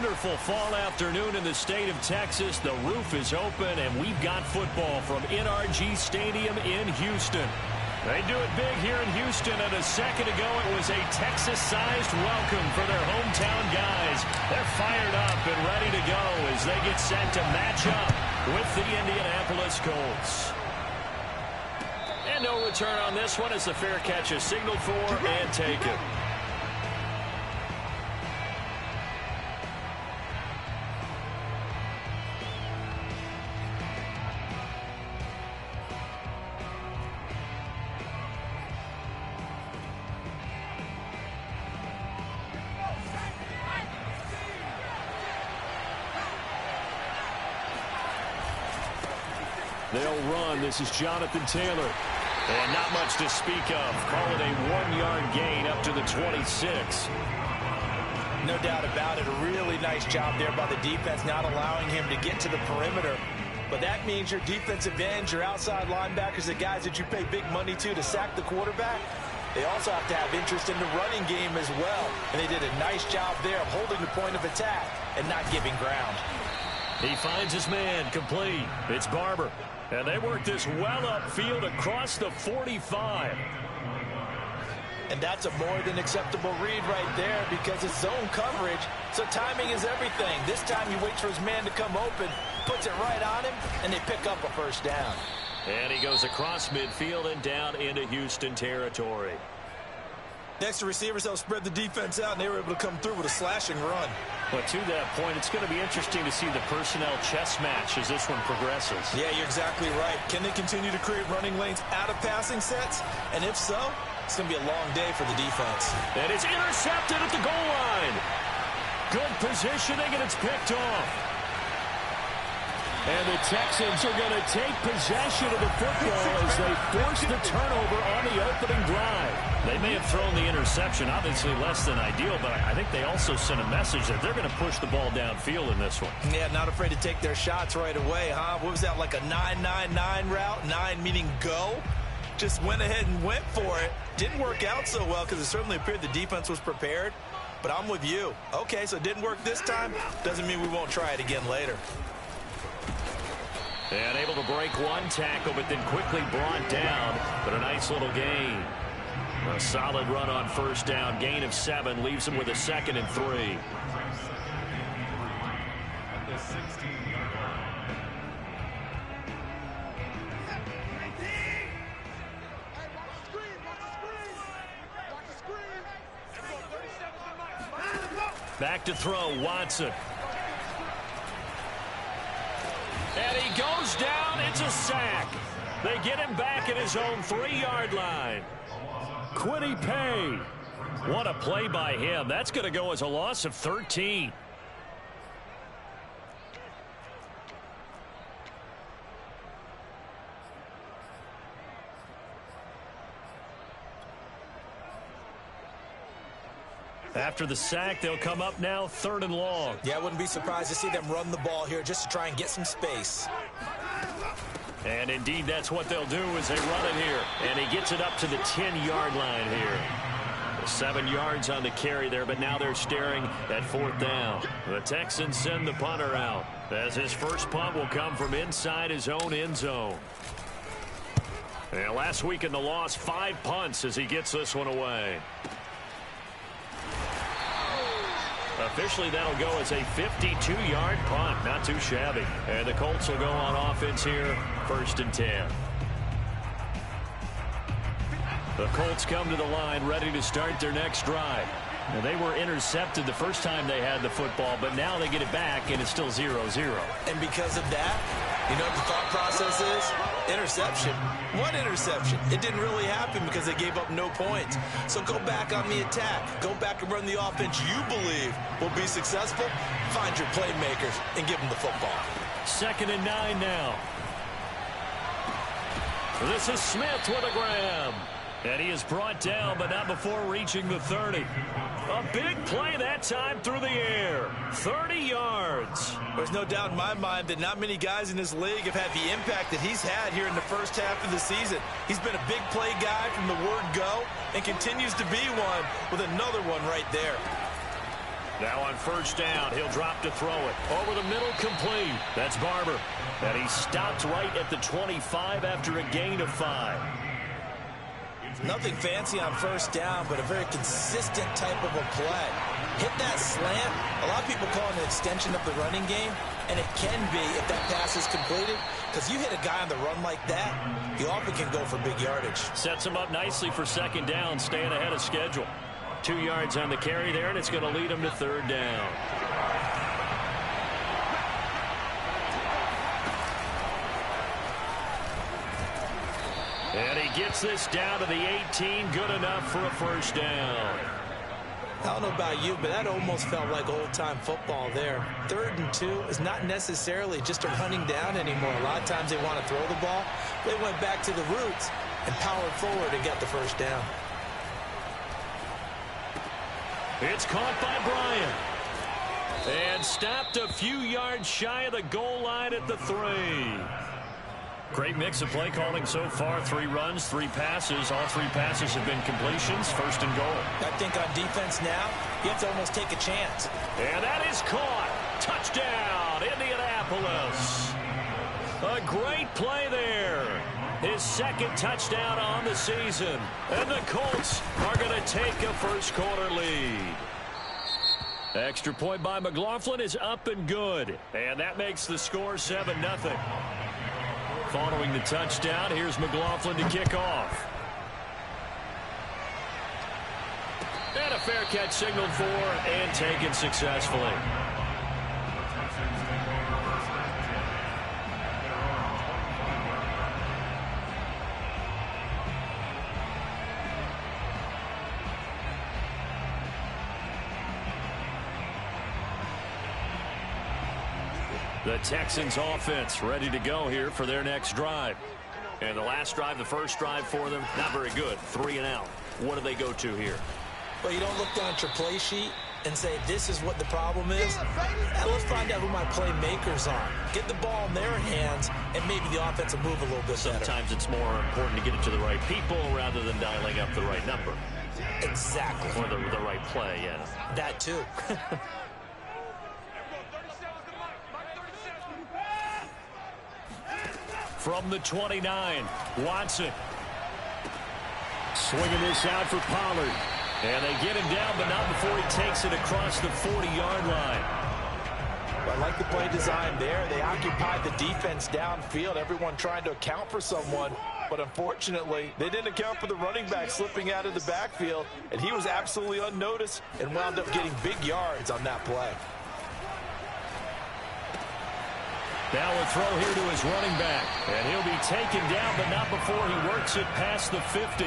wonderful fall afternoon in the state of Texas. The roof is open, and we've got football from NRG Stadium in Houston. They do it big here in Houston, and a second ago it was a Texas-sized welcome for their hometown guys. They're fired up and ready to go as they get set to match up with the Indianapolis Colts. And no return on this one as the fair catch is signaled for and taken. They'll run. This is Jonathan Taylor. And not much to speak of. Call it a 1-yard gain up to the 26. No doubt about it. A really nice job there by the defense, not allowing him to get to the perimeter. But that means your defensive ends, your outside linebackers, the guys that you pay big money to sack the quarterback, they also have to have interest in the running game as well. And they did a nice job there of holding the point of attack and not giving ground. He finds his man complete. It's Barber. And they work this well upfield across the 45. And that's a more than acceptable read right there because it's zone coverage, so timing is everything. This time he waits for his man to come open, puts it right on him, and they pick up a first down. And he goes across midfield and down into Houston territory. Next, the receivers helped spread the defense out, and they were able to come through with a slashing run. But to that point, it's going to be interesting to see the personnel chess match as this one progresses. Yeah, you're exactly right. Can they continue to create running lanes out of passing sets? And if so, it's going to be a long day for the defense. And it's intercepted at the goal line. Good positioning, and it's picked off. And the Texans are going to take possession of the football as they force the turnover on the opening drive. They may have thrown the interception, obviously less than ideal, but I think they also sent a message that they're going to push the ball downfield in this one. Yeah, not afraid to take their shots right away, huh? What was that, like a 9-9-9 route? 9 meaning go? Just went ahead and went for it. Didn't work out so well because it certainly appeared the defense was prepared. But I'm with you. Okay, so it didn't work this time. Doesn't mean we won't try it again later. And able to break one tackle, but then quickly brought down. But a nice little gain. A solid run on first down. Gain of 7 leaves him with a 2nd and 3. Back to throw, Watson. And he goes down. It's a sack. They get him back at his own 3-yard line. Quiddy Pay. What a play by him. That's going to go as a loss of 13. After the sack, they'll come up now 3rd and long. Yeah, I wouldn't be surprised to see them run the ball here just to try and get some space. And indeed, that's what they'll do as they run it here. And he gets it up to the 10-yard line here. 7 yards on the carry there, but now they're staring at 4th down. The Texans send the punter out as his first punt will come from inside his own end zone. And last week in the loss, 5 punts as he gets this one away. Officially, that'll go as a 52-yard punt. Not too shabby. And the Colts will go on offense here, 1st and 10. The Colts come to the line ready to start their next drive. Now, they were intercepted the first time they had the football, but now they get it back, and it's still 0-0. And because of that, you know what the thought process is? Interception. What interception? It didn't really happen because they gave up no points. So go back on the attack. Go back and run the offense you believe will be successful. Find your playmakers and give them the football. 2nd and 9 now. This is Smith with a grab. And he is brought down, but not before reaching the 30. A big play that time through the air. 30 yards. There's no doubt in my mind that not many guys in this league have had the impact that he's had here in the first half of the season. He's been a big play guy from the word go and continues to be one with another one right there. Now on first down, he'll drop to throw it. Over the middle, complete. That's Barber. And he stopped right at the 25 after a gain of 5. Nothing fancy on first down, but a very consistent type of a play. Hit that slant. A lot of people call it an extension of the running game, and it can be if that pass is completed, because you hit a guy on the run like that, he often can go for big yardage. Sets him up nicely for second down, staying ahead of schedule. 2 yards on the carry there, and it's going to lead him to third down. And he gets this down to the 18, good enough for a first down. I don't know about you, but that almost felt like old-time football there. 3rd and 2 is not necessarily just a running down anymore. A lot of times they want to throw the ball. They went back to the roots and powered forward and got the first down. It's caught by Bryant. And stopped a few yards shy of the goal line at the 3. Great mix of play calling so far. 3 runs, 3 passes. All 3 passes have been completions. First and goal. I think on defense now, you have to almost take a chance. And that is caught. Touchdown, Indianapolis. A great play there. His 2nd touchdown on the season. And the Colts are going to take a first quarter lead. Extra point by McLaughlin is up and good. And that makes the score 7-0. Following the touchdown, here's McLaughlin to kick off. And a fair catch signaled for and taken successfully. The Texans offense ready to go here for their next drive. And the last drive, the first drive for them, not very good. 3 and out. What do they go to here? Well, you don't look down at your play sheet and say, this is what the problem is. Now let's find out who my playmakers are. Get the ball in their hands, and maybe the offense will move a little bit better. Sometimes it's more important to get it to the right people rather than dialing up the right number. Exactly. Or the right play, yeah. That too. From the 29, Watson. Swinging this out for Pollard. And they get him down, but not before he takes it across the 40-yard line. I like the play design there. They occupied the defense downfield, everyone trying to account for someone. But unfortunately, they didn't account for the running back slipping out of the backfield, and he was absolutely unnoticed and wound up getting big yards on that play. Now a throw here to his running back. And he'll be taken down, but not before he works it past the 50.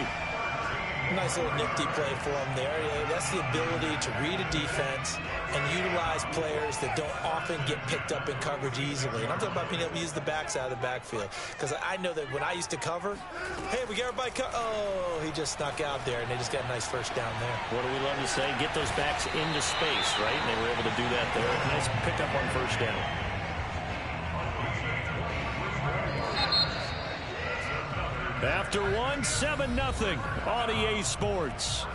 Nice little nifty play for him there. Yeah, that's the ability to read a defense and utilize players that don't often get picked up in coverage easily. And I'm talking about being able to use the backs out of the backfield. Because I know that when I used to cover, hey, we got everybody oh, he just snuck out there, and they just got a nice first down there. What do we love to say? Get those backs into space, right? And they were able to do that there. Nice pickup on first down. After 7-0 on EA Sports.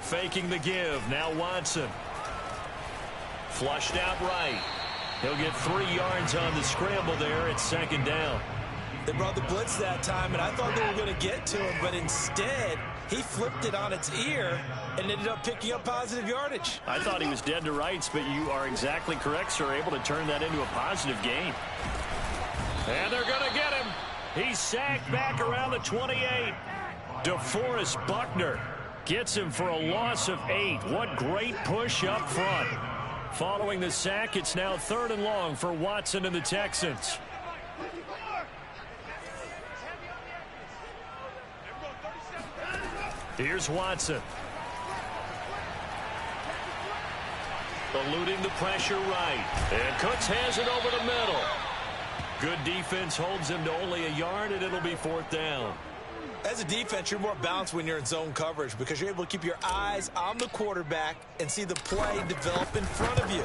Faking the give. Now Watson. Flushed out right. He'll get 3 yards on the scramble there at second down. They brought the blitz that time, and I thought they were going to get to him, but instead he flipped it on its ear and ended up picking up positive yardage. I thought he was dead to rights, but you are exactly correct, sir. Able to turn that into a positive gain. And they're going to get him. He's sacked back around the 28. DeForest Buckner gets him for a loss of 8. What great push up front. Following the sack, it's now 3rd and long for Watson and the Texans. Here's Watson. Eluding the pressure right. And Cooks has it over the middle. Good defense holds him to only a yard, and it'll be 4th down. As a defense, you're more balanced when you're in zone coverage because you're able to keep your eyes on the quarterback and see the play develop in front of you.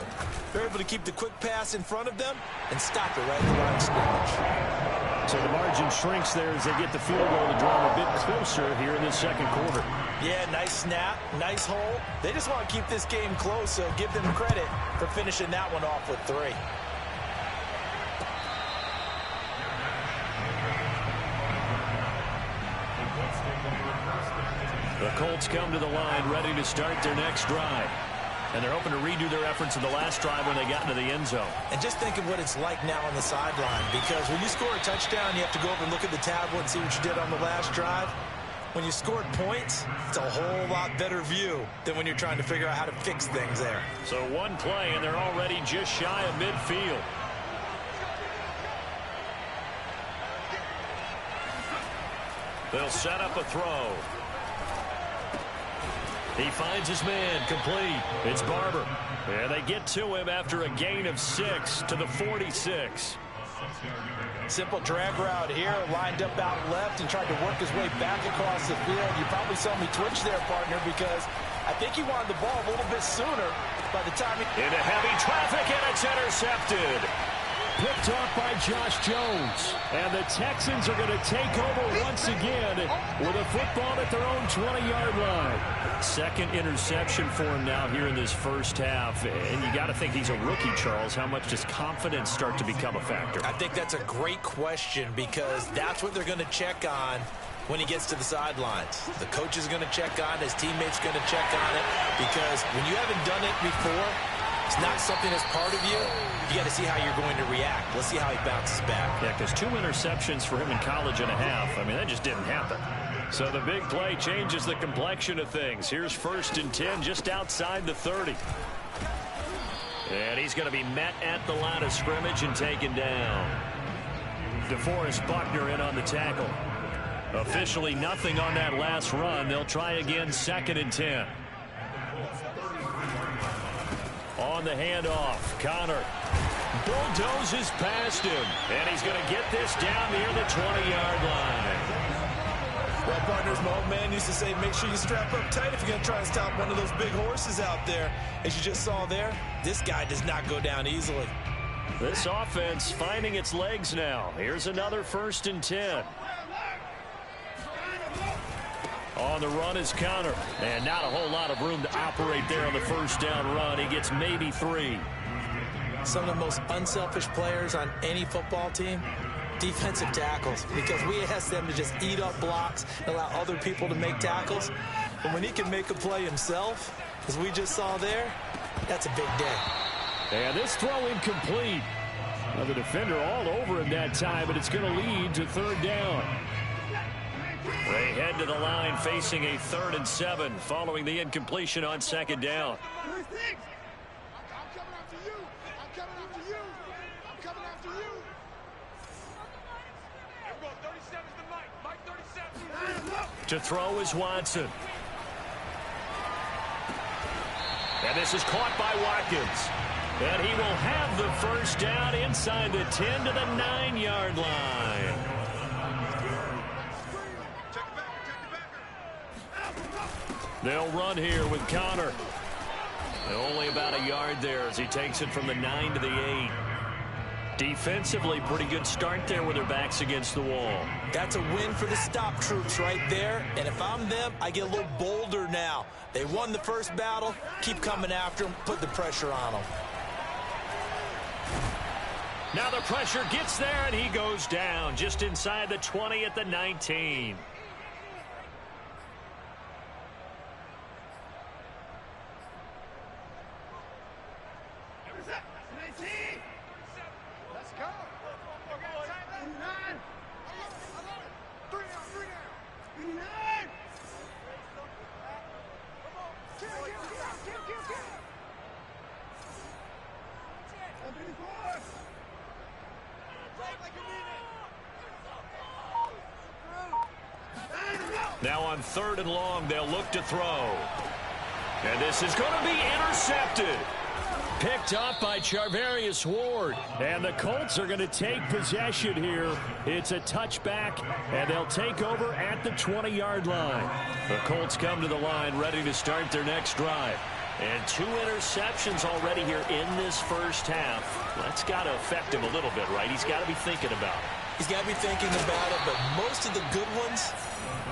You're able to keep the quick pass in front of them and stop it right at the line of scrimmage. So the margin shrinks there as they get the field goal to draw them a bit closer here in this second quarter. Yeah, nice snap, nice hole. They just want to keep this game close, so give them credit for finishing that one off with 3. The Colts come to the line ready to start their next drive. And they're hoping to redo their efforts in the last drive when they got into the end zone. And just think of what it's like now on the sideline, because when you score a touchdown, you have to go over and look at the tablet and see what you did on the last drive. When you scored points, it's a whole lot better view than when you're trying to figure out how to fix things there. So one play, and they're already just shy of midfield. They'll set up a throw. He finds his man, complete. It's Barber. And they get to him after a gain of 6 to the 46. Simple drag route here, lined up out left and tried to work his way back across the field. You probably saw me twitch there, partner, because I think he wanted the ball a little bit sooner by the time he... Into heavy traffic, and it's intercepted. Picked off by Josh Jones. And the Texans are going to take over once again with a football at their own 20-yard line. Second interception for him now here in this first half. And you got to think he's a rookie, Charles. How much does confidence start to become a factor? I think that's a great question, because that's what they're going to check on when he gets to the sidelines. The coach is going to check on it. His teammates going to check on it, because when you haven't done it before, it's not something that's part of you. You got to see how you're going to react. Let's see how he bounces back. Yeah, because 2 interceptions for him in college and a half. I mean, that just didn't happen. So the big play changes the complexion of things. Here's 1st and 10 just outside the 30. And he's going to be met at the line of scrimmage and taken down. DeForest Buckner in on the tackle. Officially nothing on that last run. They'll try again, 2nd and 10. On the handoff, Connor bulldozes past him, and he's going to get this down near the 20-yard line. Well, partners, my old man used to say, make sure you strap up tight if you're going to try and stop one of those big horses out there. As you just saw there, this guy does not go down easily. This offense finding its legs now. Here's another 1st and 10. On the run is Connor, and not a whole lot of room to operate there on the 1st down run. He gets maybe 3. Some of the most unselfish players on any football team, defensive tackles, because we ask them to just eat up blocks and allow other people to make tackles. But when he can make a play himself, as we just saw there, that's a big day. And this throw incomplete. Well, the defender all over him that time, but it's going to lead to 3rd down. They head to the line facing a 3rd and 7 following the incompletion on 2nd down. To throw is Watson. And this is caught by Watkins. And he will have the 1st down inside the 10 to the 9-yard line. They'll run here with Connor. Only about a yard there as he takes it from the 9 to the 8. Defensively, pretty good start there with their backs against the wall. That's a win for the stop troops right there. And if I'm them, I get a little bolder now. They won the first battle. Keep coming after them. Put the pressure on them. Now the pressure gets there, and he goes down just inside the 20 at the 19. Now on 3rd and long, they'll look to throw. And this is going to be intercepted. Picked up by Charvarius Ward. And the Colts are going to take possession here. It's a touchback, and they'll take over at the 20-yard line. The Colts come to the line ready to start their next drive. And 2 interceptions already here in this first half. That's got to affect him a little bit, right? He's got to be thinking about it. He's got to be thinking about it, but most of the good ones,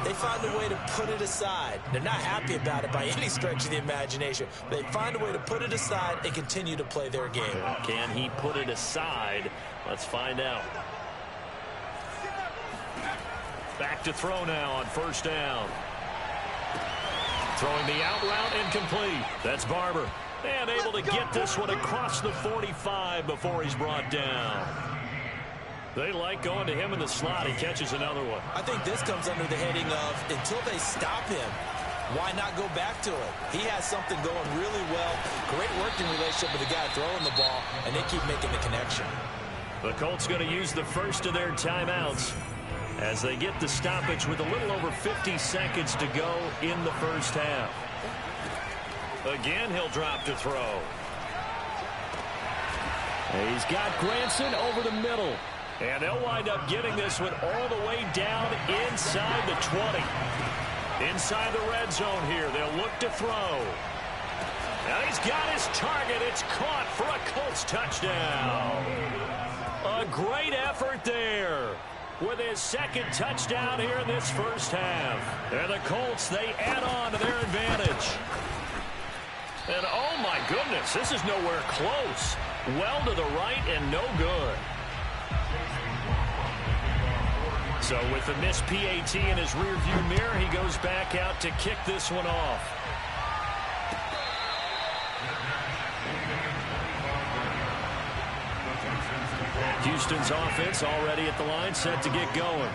they find a way to put it aside. They're not happy about it by any stretch of the imagination. They find a way to put it aside and continue to play their game. Can he put it aside? Let's find out. Back to throw now on first down. Throwing the out route incomplete. That's Barber. And able to get this one across the 45 before he's brought down. They like going to him in the slot. He catches another one. I think this comes under the heading of until they stop him, why not go back to it? He has something going really well. Great working relationship with the guy throwing the ball, and they keep making the connection. The Colts going to use the first of their timeouts as they get the stoppage with a little over 50 seconds to go in the first half. Again, he'll drop to throw. He's got Granson over the middle. And they'll wind up getting this one all the way down inside the 20. Inside the red zone here. They'll look to throw. Now he's got his target. It's caught for a Colts touchdown. A great effort there with his second touchdown here in this first half. And the Colts, they add on to their advantage. And oh my goodness, this is nowhere close. Well to the right and no good. So with the missed PAT in his rearview mirror, he goes back out to kick this one off. Houston's offense already at the line, set to get going.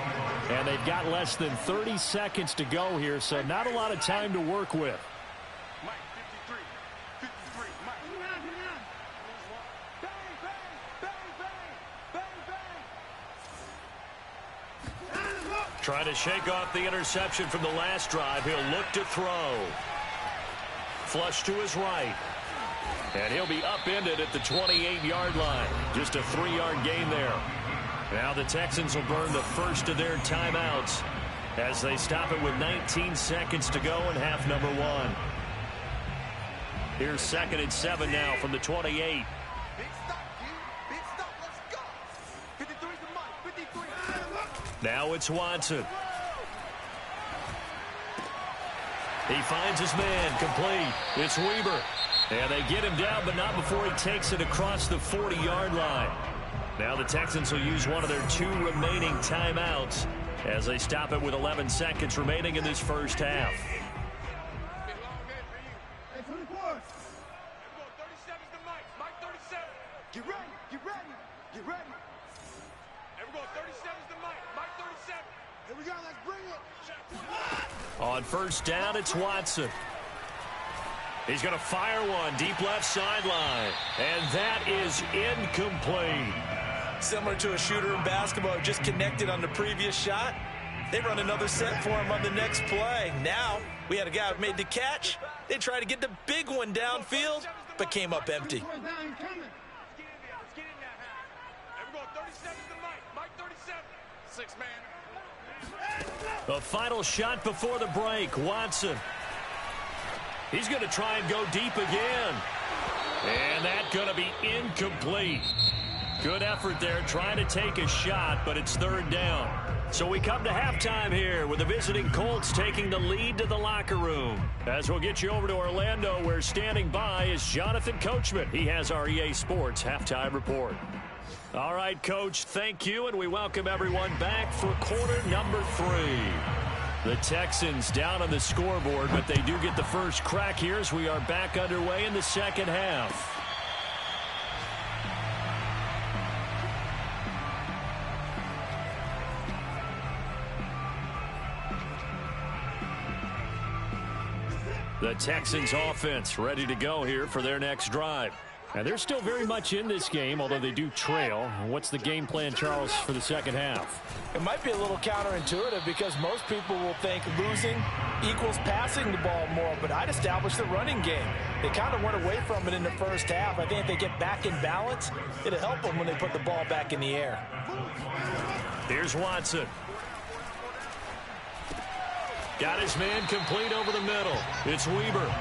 And they've got less than 30 seconds to go here, so not a lot of time to work with. Trying to shake off the interception from the last drive. He'll look to throw. Flush to his right. And he'll be upended at the 28-yard line. Just a 3-yard gain there. Now the Texans will burn the first of their timeouts as they stop it with 19 seconds to go in half number 1. Here's 2nd and 7 now from the 28. Now it's Watson. He finds his man, complete. It's Weber. And they get him down, but not before he takes it across the 40-yard line. Now the Texans will use one of their 2 remaining timeouts as they stop it with 11 seconds remaining in this first half. Get ready, get ready, get ready. Everyone, 37's the mic, Mike 37. Here we go, let's bring it. On first down, it's Watson. He's going to fire one deep left sideline. And that is incomplete. Similar to a shooter in basketball who just connected on the previous shot. They run another set for him on the next play. Now, we had a guy who made the catch. They tried to get the big one downfield, but came up empty. The final shot before the break, Watson. He's going to try and go deep again. And that's going to be incomplete. Good effort there trying to take a shot, but it's 3rd down. So we come to halftime here with the visiting Colts taking the lead to the locker room. As we'll get you over to Orlando, where standing by is Jonathan Coachman. He has our EA Sports halftime report. All right, Coach, thank you, and we welcome everyone back for quarter number 3. The Texans down on the scoreboard, but they do get the first crack here as we are back underway in the second half. The Texans offense ready to go here for their next drive. And they're still very much in this game, although they do trail. What's the game plan, Charles, for the second half? It might be a little counterintuitive because most people will think losing equals passing the ball more, but I'd establish the running game. They kind of went away from it in the first half. I think if they get back in balance, it'll help them when they put the ball back in the air. Here's Watson. Got his man complete over the middle. It's Weber.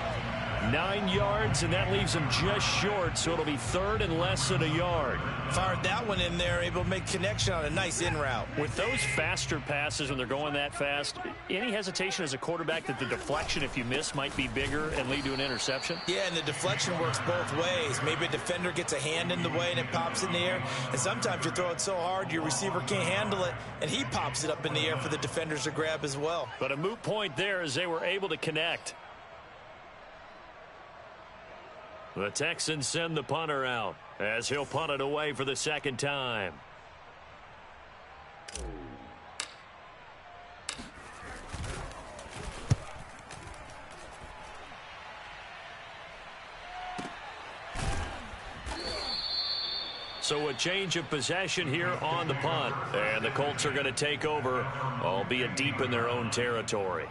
9 yards, and that leaves him just short, so it'll be 3rd and less than a yard. Fired that one in there, able to make connection on a nice in route. With those faster passes when they're going that fast, any hesitation as a quarterback that the deflection, if you miss, might be bigger and lead to an interception? Yeah, and the deflection works both ways. Maybe a defender gets a hand in the way and it pops in the air, and sometimes you throw it so hard your receiver can't handle it, and he pops it up in the air for the defenders to grab as well. But a moot point there as they were able to connect. The Texans send the punter out as he'll punt it away for the 2nd time. So a change of possession here on the punt. And the Colts are going to take over, albeit deep in their own territory.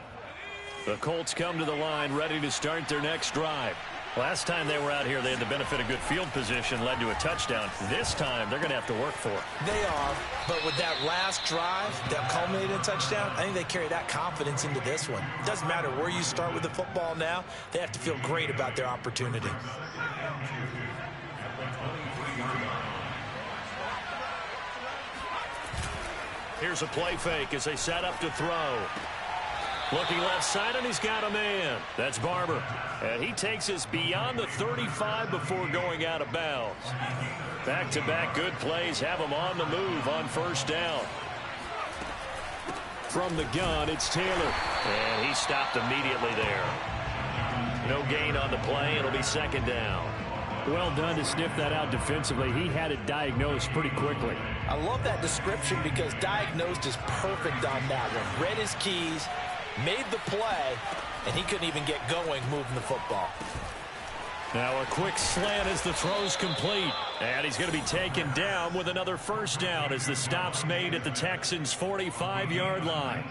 The Colts come to the line ready to start their next drive. Last time they were out here, they had the benefit of good field position, led to a touchdown. This time, they're going to have to work for it. They are, but with that last drive that culminated in a touchdown, I think they carry that confidence into this one. It doesn't matter where you start with the football now. They have to feel great about their opportunity. Here's a play fake as they set up to throw. Looking left side, and he's got a man. That's Barber. And he takes us beyond the 35 before going out of bounds. Back-to-back good plays have him on the move on 1st down. From the gun, it's Taylor. And he stopped immediately there. No gain on the play. It'll be 2nd down. Well done to sniff that out defensively. He had it diagnosed pretty quickly. I love that description because diagnosed is perfect on that one. Read his keys, made the play, and he couldn't even get going moving the football. Now a quick slant as the throw's complete. And he's going to be taken down with another 1st down as the stop's made at the Texans' 45-yard line.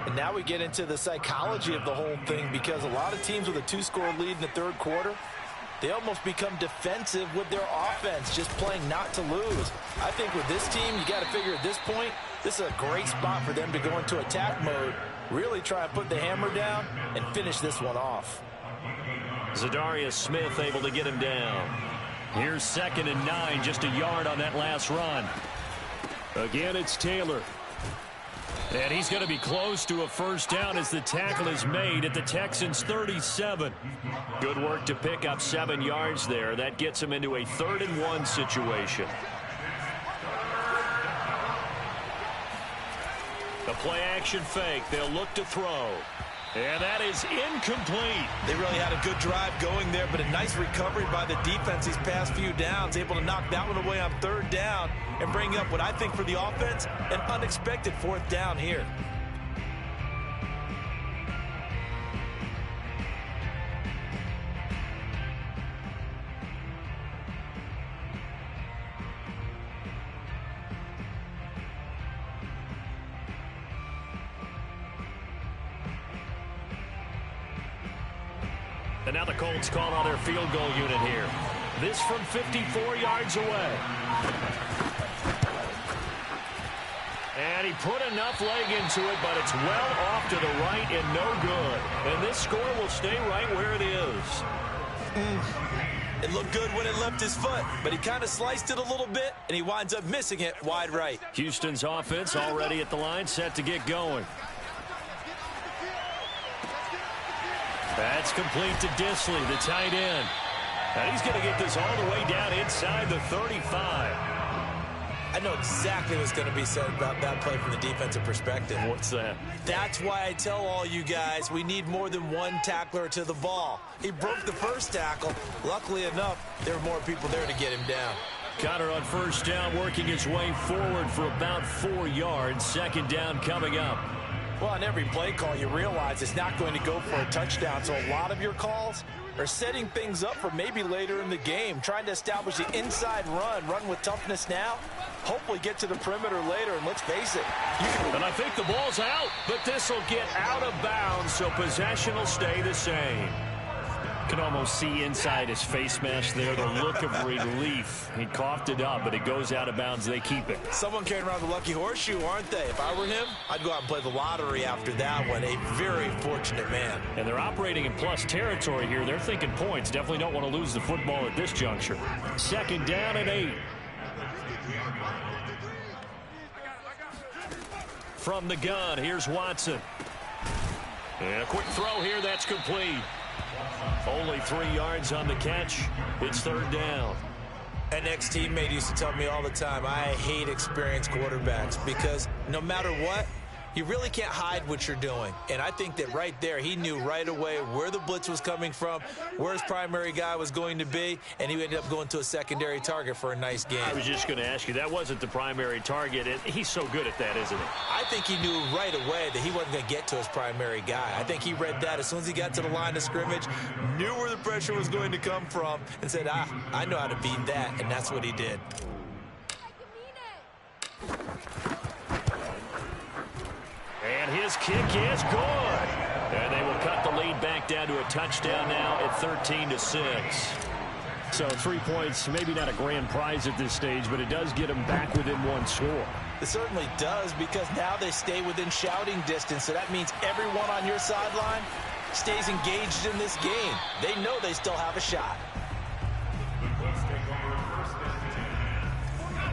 And now we get into the psychology of the whole thing because a lot of teams with a 2-score lead in the 3rd quarter, they almost become defensive with their offense, just playing not to lose. I think with this team, you got to figure at this point, this is a great spot for them to go into attack mode, really try and put the hammer down and finish this one off. Zadarius Smith able to get him down. Here's 2nd and 9, just a yard on that last run. Again, it's Taylor. And he's going to be close to a 1st down as the tackle is made at the Texans' 37. Good work to pick up 7 yards there. That gets him into a 3rd and 1 situation. The play action fake. They'll look to throw. And that is incomplete. They really had a good drive going there, but a nice recovery by the defense these past few downs, able to knock that one away on 3rd down and bring up what I think for the offense, an unexpected 4th down here. And now the Colts call on their field goal unit here. This from 54 yards away. And he put enough leg into it, but it's well off to the right and no good. And this score will stay right where it is. It looked good when it left his foot, but he kind of sliced it a little bit, and he winds up missing it wide right. Houston's offense already at the line, set to get going. That's complete to Disley, the tight end. And he's going to get this all the way down inside the 35. I know exactly what's going to be said about that play from the defensive perspective. What's that? That's why I tell all you guys we need more than one tackler to the ball. He broke the 1st tackle. Luckily enough, there were more people there to get him down. Connor on 1st down, working his way forward for about 4 yards. 2nd down coming up. Well, on every play call, you realize it's not going to go for a touchdown. So a lot of your calls are setting things up for maybe later in the game, trying to establish the inside run with toughness now, hopefully get to the perimeter later, and let's face it. And I think the ball's out, but this will get out of bounds, so possession will stay the same. Can almost see inside his face mask there, the look of relief. He coughed it up, but it goes out of bounds. They keep it. Someone carrying around the lucky horseshoe, aren't they? If I were him, I'd go out and play the lottery after that one. A very fortunate man. And they're operating in plus territory here. They're thinking points. Definitely don't want to lose the football at this juncture. Second down and 8. From the gun, here's Watson. And a quick throw here, that's complete. Only 3 yards on the catch. It's third down. An ex-teammate used to tell me all the time, I hate experienced quarterbacks because no matter what, you really can't hide what you're doing. And I think that right there, he knew right away where the blitz was coming from, where his primary guy was going to be, and he ended up going to a secondary target for a nice game. I was just going to ask you, that wasn't the primary target. He's so good at that, isn't he? I think he knew right away that he wasn't going to get to his primary guy. I think he read that as soon as he got to the line of scrimmage, knew where the pressure was going to come from, and said, I know how to beat that, and that's what he did. And his kick is good. And they will cut the lead back down to a touchdown now at 13-6. So 3 points, maybe not a grand prize at this stage, but it does get them back within one score. It certainly does, because now they stay within shouting distance. So that means everyone on your sideline stays engaged in this game. They know they still have a shot.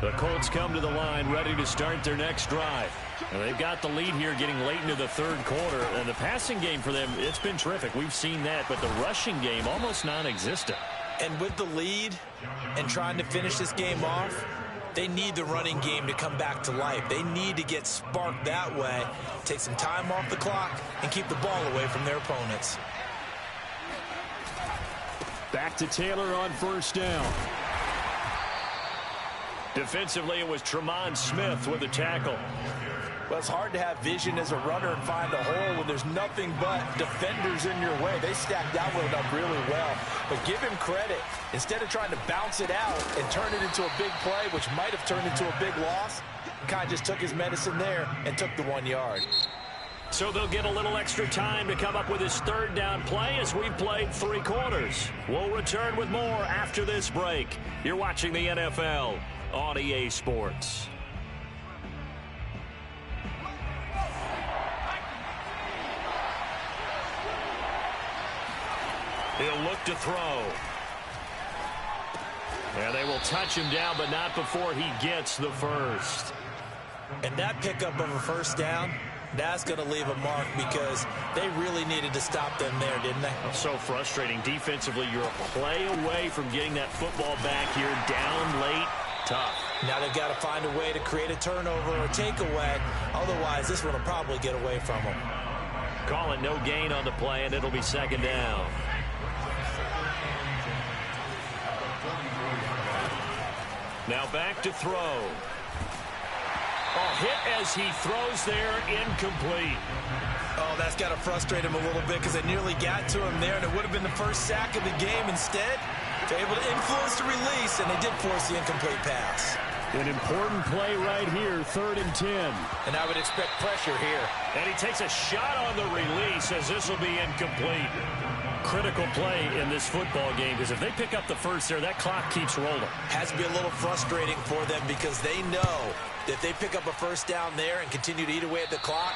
The Colts come to the line ready to start their next drive. And they've got the lead here getting late into the third quarter. And the passing game for them, it's been terrific. We've seen that, but the rushing game almost non-existent. And with the lead and trying to finish this game off, they need the running game to come back to life. They need to get sparked that way, take some time off the clock, and keep the ball away from their opponents. Back to Taylor on first down. Defensively, it was Tremont Smith with the tackle. Well, it's hard to have vision as a runner and find a hole when there's nothing but defenders in your way. They stacked that one up really well. But give him credit. Instead of trying to bounce it out and turn it into a big play, which might have turned into a big loss, he kind of just took his medicine there and took the 1 yard. So they'll get a little extra time to come up with his third down play as we've played 3 quarters. We'll return with more after this break. You're watching the NFL on EA Sports. He'll look to throw. And they will touch him down, but not before he gets the first. And that pickup of a first down, that's going to leave a mark because they really needed to stop them there, didn't they? So frustrating. Defensively, you're a play away from getting that football back here. Down late, tough. Now they've got to find a way to create a turnover or takeaway. Otherwise, this one will probably get away from them. Call it no gain on the play, and it'll be second down. Now back to throw. Oh, hit as he throws there, incomplete. Oh, that's got to frustrate him a little bit because they nearly got to him there, and it would have been the first sack of the game. Instead, they're able to influence the release, and they did force the incomplete pass. An important play right here, 3rd and 10. And I would expect pressure here. And he takes a shot on the release as this will be incomplete. Critical play in this football game because if they pick up the first there, that clock keeps rolling. Has to be a little frustrating for them because they know that if they pick up a first down there and continue to eat away at the clock,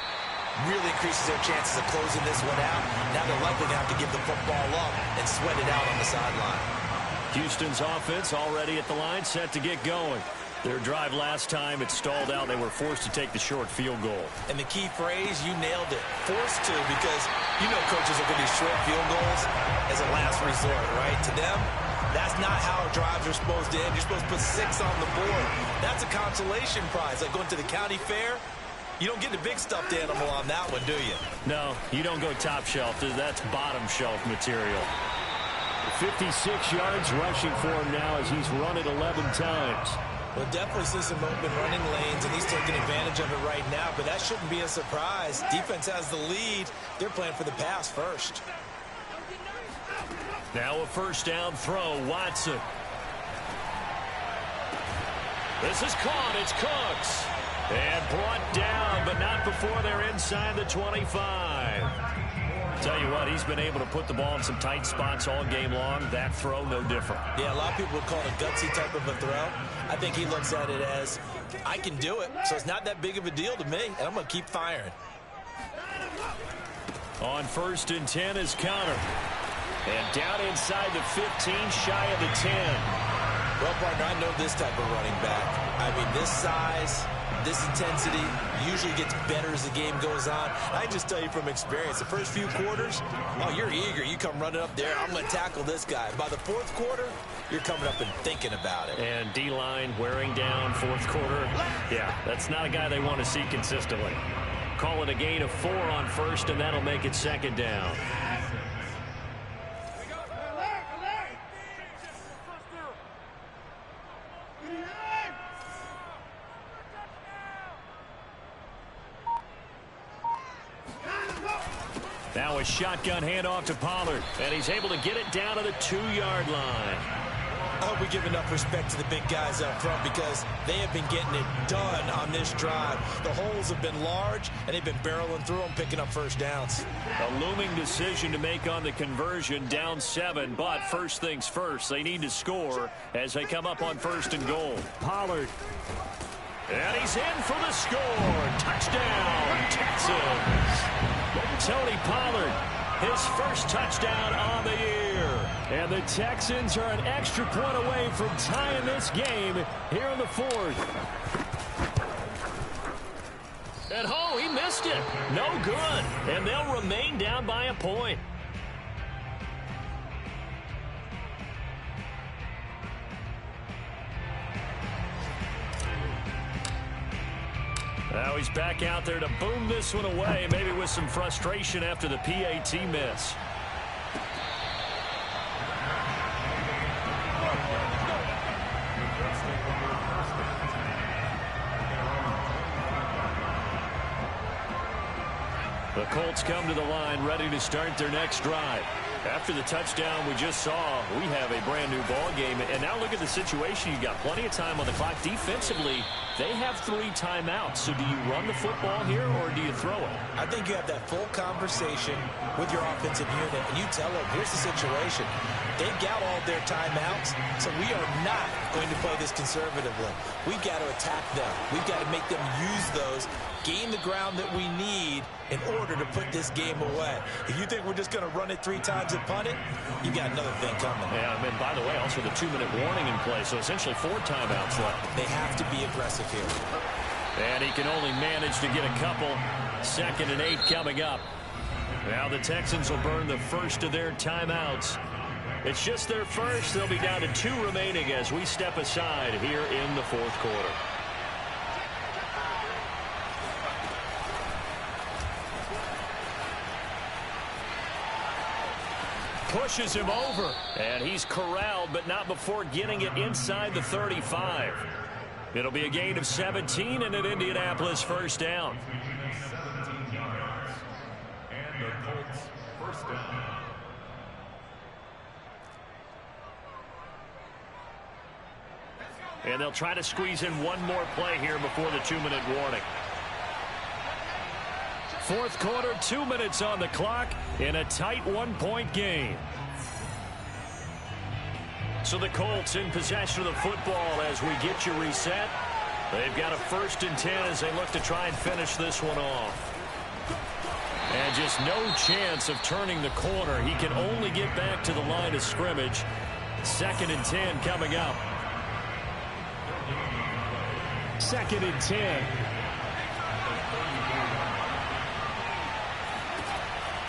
really increases their chances of closing this one out. Now they're likely to have to give the football up and sweat it out on the sideline. Houston's offense already at the line, set to get going. Their drive last time, it stalled out. They were forced to take the short field goal. And the key phrase, you nailed it. Forced to, because you know coaches look at these short field goals as a last resort, right? To them, that's not how drives are supposed to end. You're supposed to put 6 on the board. That's a consolation prize. Like going to the county fair, you don't get the big stuffed animal on that one, do you? No, you don't go top shelf. That's bottom shelf material. 56 yards rushing for him now as he's run it 11 times. Well, definitely see some open running lanes, and he's taking advantage of it right now, but that shouldn't be a surprise. Defense has the lead. They're playing for the pass first. Now a first down throw, Watson. This is caught. It's Cooks. And brought down, but not before they're inside the 25. Tell you what, he's been able to put the ball in some tight spots all game long. That throw, no different. Yeah, a lot of people would call it a gutsy type of a throw. I think he looks at it as, I can do it, so it's not that big of a deal to me, and I'm going to keep firing. On 1st and 10 is Connor. And down inside the 15, shy of the 10. Well, partner, I know this type of running back. I mean, this size, this intensity usually gets better as the game goes on. I just tell you from experience, the first few quarters, oh, you're eager. You come running up there, I'm going to tackle this guy. By the 4th quarter, you're coming up and thinking about it. And D-line wearing down 4th quarter. Yeah, that's not a guy they want to see consistently. Call it a gain of 4 on 1st, and that'll make it 2nd down. Now a shotgun handoff to Pollard, and he's able to get it down to the 2-yard line. I hope we give enough respect to the big guys up front because they have been getting it done on this drive. The holes have been large, and they've been barreling through them, picking up first downs. A looming decision to make on the conversion, down 7, but first things first, they need to score as they come up on 1st and goal. Pollard. And he's in for the score. Touchdown, Texans. Tony Pollard, his first touchdown on the year. And the Texans are an extra point away from tying this game here in the 4th. And oh, he missed it. No good. And they'll remain down by a point. Now he's back out there to boom this one away, maybe with some frustration after the PAT miss. The Colts come to the line ready to start their next drive. After the touchdown we just saw, we have a brand new ball game. And now look at the situation. You've got plenty of time on the clock. Defensively, they have 3 timeouts. So do you run the football here or do you throw it? I think you have that full conversation with your offensive unit, and you tell them, here's the situation. They've got all their timeouts, so we are not going to play this conservatively. We've got to attack them. We've got to make them use those, gain the ground that we need in order to put this game away. If you think we're just going to run it 3 times and punt it, you've got another thing coming. Yeah, I mean, by the way, also the 2-minute warning in play, so essentially 4 timeouts left. They have to be aggressive here. And he can only manage to get a couple. 2nd and 8 coming up. Now the Texans will burn the first of their timeouts. It's just their first. They'll be down to 2 remaining as we step aside here in the 4th quarter. Pushes him over, and he's corralled, but not before getting it inside the 35. It'll be a gain of 17 and an Indianapolis first down. 17 yards. And the Colts first down. And they'll try to squeeze in one more play here before the 2-minute warning. 4th quarter, 2 minutes on the clock in a tight 1-point game. So the Colts in possession of the football as we get you reset. They've got a 1st and 10 as they look to try and finish this one off. And just no chance of turning the corner. He can only get back to the line of scrimmage. 2nd and 10 coming up. 2nd and 10.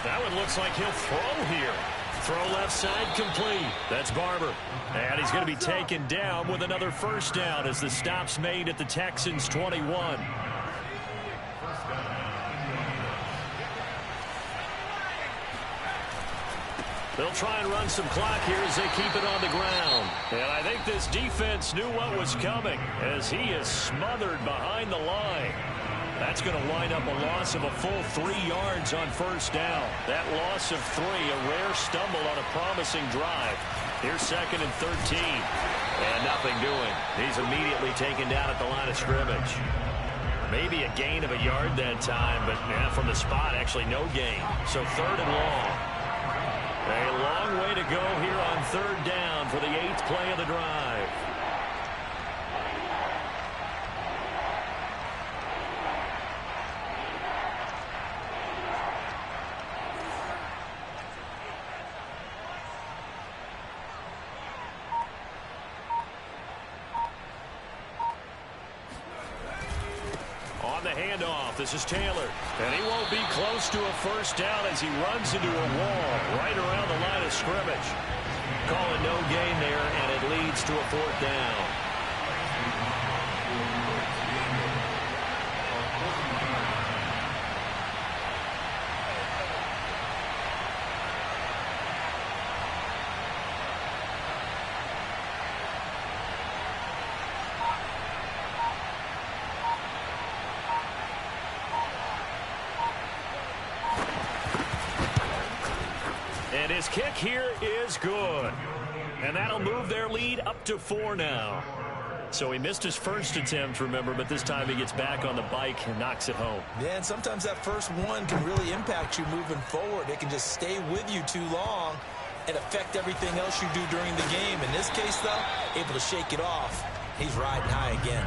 That one looks like he'll throw here. Throw left side complete. That's Barber. And he's going to be taken down with another first down as the stop's made at the Texans' 21. They'll try and run some clock here as they keep it on the ground. And I think this defense knew what was coming as he is smothered behind the line. That's going to wind up a loss of a full 3 yards on first down. That loss of 3, a rare stumble on a promising drive. Here's 2nd and 13. And nothing doing. He's immediately taken down at the line of scrimmage. Maybe a gain of a yard that time, but from the spot, actually no gain. So 3rd and long. A long way to go here on 3rd down for the 8th play of the drive. On the handoff, this is Taylor. And he won't be close to a 1st down as he runs into a wall right around the line of scrimmage. Call it no gain there, and it leads to a 4th down. And his kick here is good. And that'll move their lead up to 4 now. So he missed his first attempt, remember, but this time he gets back on the bike and knocks it home. Yeah, and sometimes that first one can really impact you moving forward. It can just stay with you too long and affect everything else you do during the game. In this case, though, able to shake it off. He's riding high again.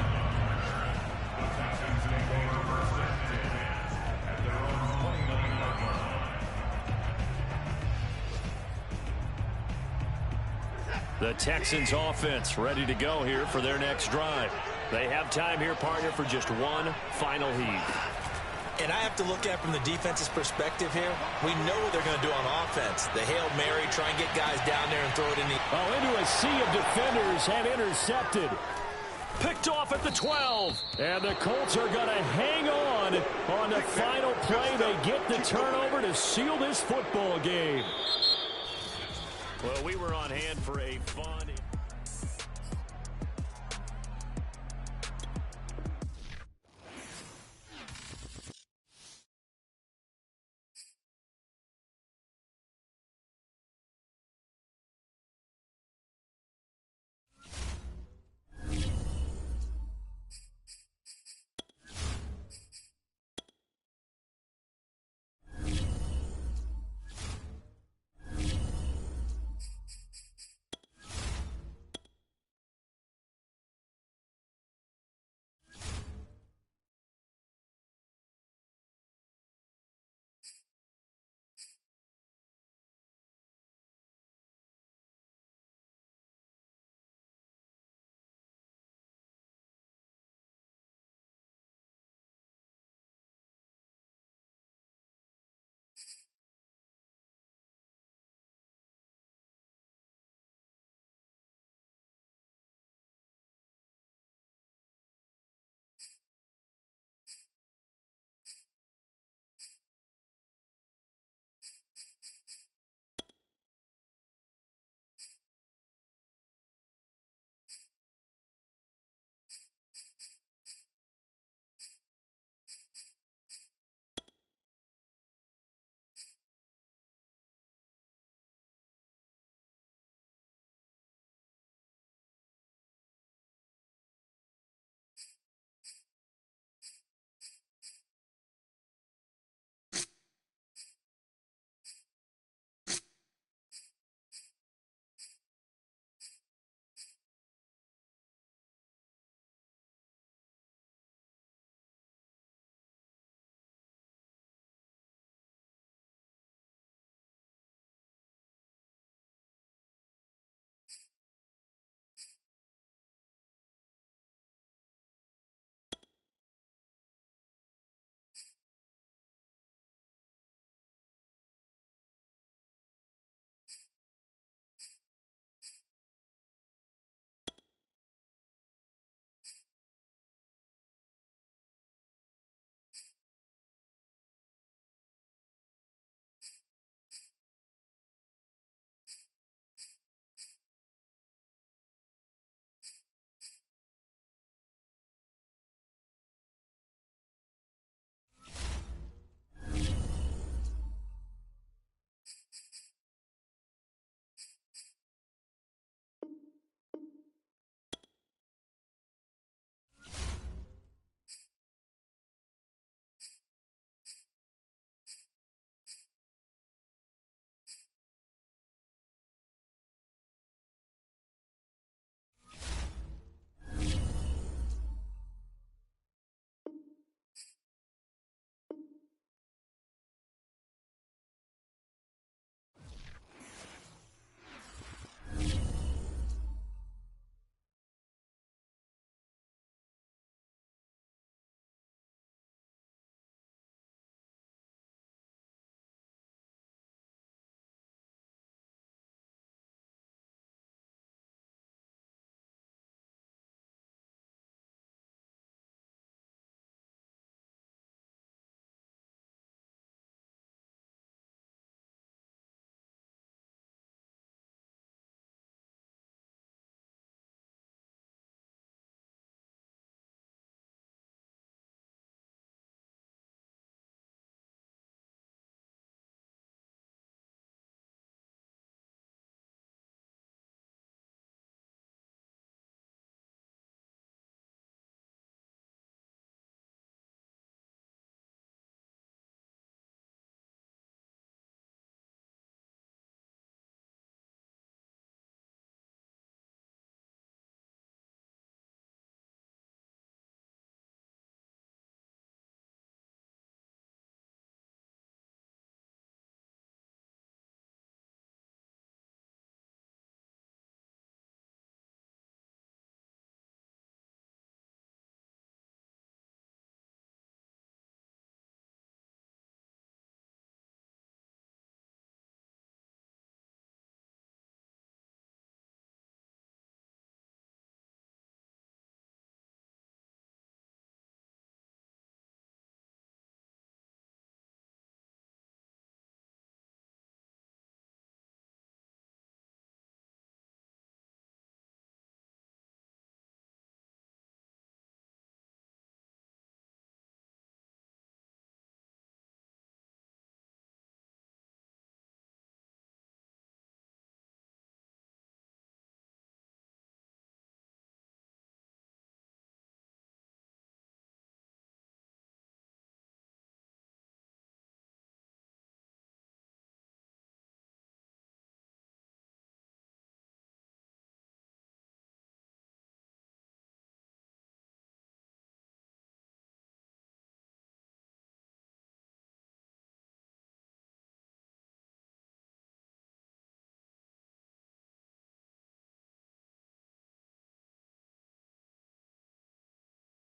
The Texans offense ready to go here for their next drive. They have time here, partner, for just one final heave. And I have to look at it from the defense's perspective here. We know what they're going to do on offense. The Hail Mary, try and get guys down there and throw it in the... Oh, into a sea of defenders and intercepted. Picked off at the 12. And the Colts are going to hang on the final play. They get the turnover to seal this football game. Well, we were on hand for a fun...